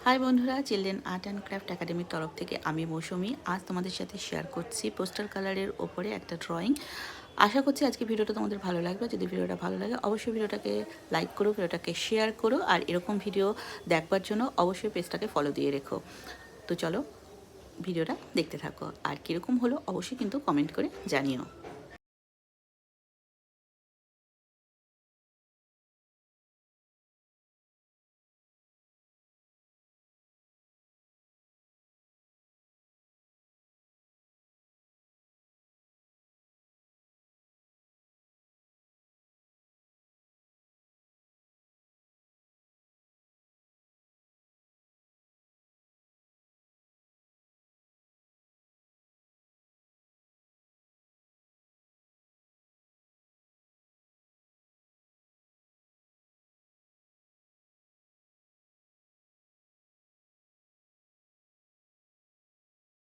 High বন্ধুরা, children art and craft একাডেমির তরফ থেকে আমি মৌসুমি আজ তোমাদের সাথে শেয়ার করছি পোস্টার কালারের ওপরে একটা ড্রয়িং। আশা করছি আজকে ভিডিওটা তোমাদের ভালো লাগবে। যদি ভিডিওটা ভালো লাগে অবশ্যই ভিডিওটাকে লাইক করো, ভিডিওটাকে শেয়ার করো, আর এরকম ভিডিও দেখবার জন্য অবশ্যই পেজটাকে ফলো দিয়ে রেখো। তো চলো ভিডিওটা দেখতে থাকো, আর কীরকম হলো অবশ্যই কিন্তু কমেন্ট করে জানিও।